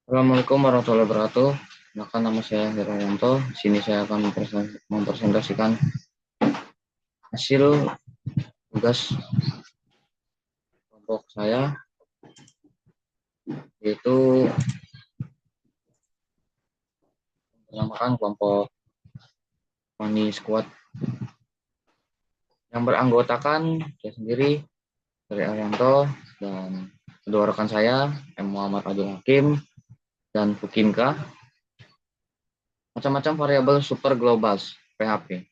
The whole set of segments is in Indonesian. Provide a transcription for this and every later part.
Assalamualaikum warahmatullahi wabarakatuh. Perkenalkan, nama saya Herayanto. Di sini saya akan mempresentasikan hasil tugas kelompok saya, yaitu menamakan kelompok Money Squad yang beranggotakan saya sendiri, dari Arianto, dan kedua rekan saya, M. Muhammad Abdul Hakim dan Fukinka. Macam-macam variabel super globals (PHP)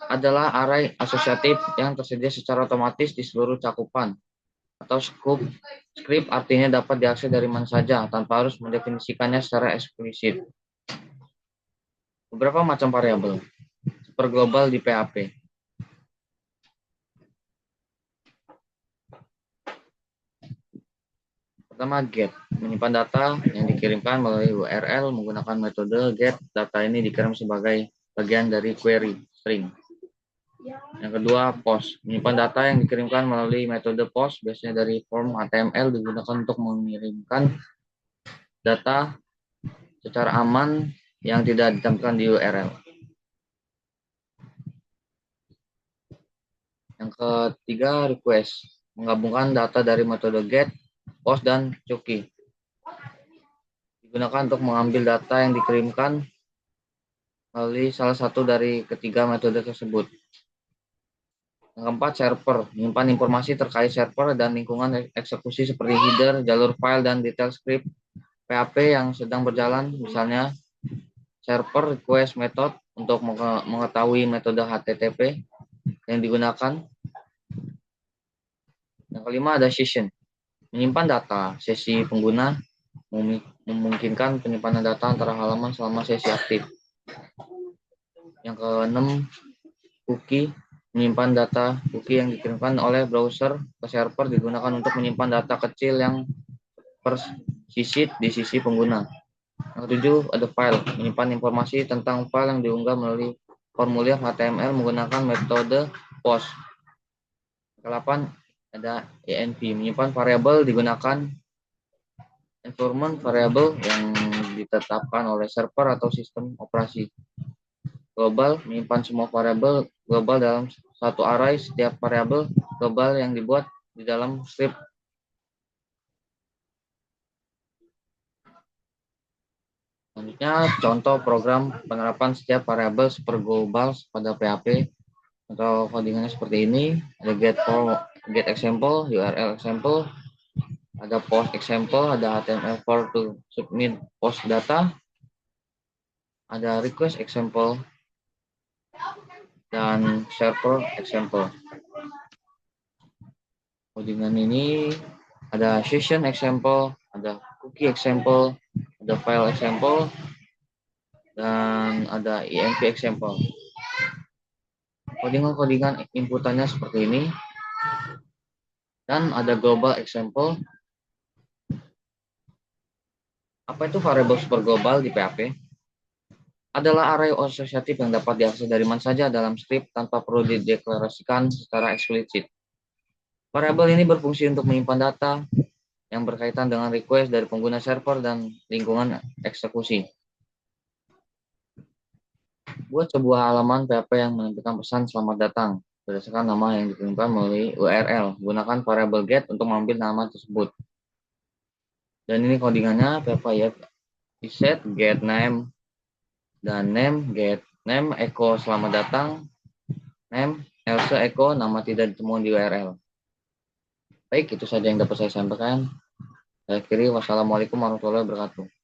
adalah array asosiatif yang tersedia secara otomatis di seluruh cakupan atau script, artinya dapat diakses dari mana saja tanpa harus mendefinisikannya secara eksplisit. Beberapa macam variabel super global di PHP. Pertama, get, menyimpan data yang dikirimkan melalui URL menggunakan metode get. Data ini dikirim sebagai bagian dari query string. Yang kedua, post, menyimpan data yang dikirimkan melalui metode post, biasanya dari form HTML, digunakan untuk mengirimkan data secara aman yang tidak ditampilkan di URL. Yang ketiga, request, menggabungkan data dari metode get, post, dan cookie. Digunakan untuk mengambil data yang dikirimkan melalui salah satu dari ketiga metode tersebut. Yang keempat, server, menyimpan informasi terkait server dan lingkungan eksekusi seperti header, jalur file, dan detail script PHP yang sedang berjalan, misalnya server request method untuk mengetahui metode HTTP yang digunakan. Yang kelima, ada session, menyimpan data sesi pengguna, memungkinkan penyimpanan data antara halaman selama sesi aktif. Yang keenam, cookie, menyimpan data cookie yang dikirimkan oleh browser ke server, digunakan untuk menyimpan data kecil yang persisted di sisi pengguna. Yang ketujuh, ada file, menyimpan informasi tentang file yang diunggah melalui formulir HTML menggunakan metode post. Yang kedelapan, ada env, menyimpan variabel, digunakan environment variable yang ditetapkan oleh server atau sistem operasi. Global, menyimpan semua variabel global dalam satu array. Setiap variabel global yang dibuat di dalam script. Selanjutnya, contoh program penerapan setiap variabel super global pada PHP. Atau codingannya seperti ini. Ada get example, URL example, ada post example, ada HTML for to submit post data, ada request example, dan server example. Codingan ini ada session example, ada cookie example, ada file example, dan ada env example. Codingan inputannya seperti ini. Dan ada global example. Apa itu variabel super global di PHP? Adalah array asosiatif yang dapat diakses dari mana saja dalam script tanpa perlu dideklarasikan secara eksplisit. Variabel ini berfungsi untuk menyimpan data yang berkaitan dengan request dari pengguna server dan lingkungan eksekusi. Buat sebuah halaman PHP yang menampilkan pesan selamat datang berdasarkan nama yang dikirimkan melalui URL. Gunakan variabel get untuk mengambil nama tersebut. Dan ini codingannya PHP set get name dan name get name echo selamat datang, name else echo nama tidak ditemukan di URL. Baik, itu saja yang dapat saya sampaikan. Saya akhiri, wassalamualaikum warahmatullahi wabarakatuh.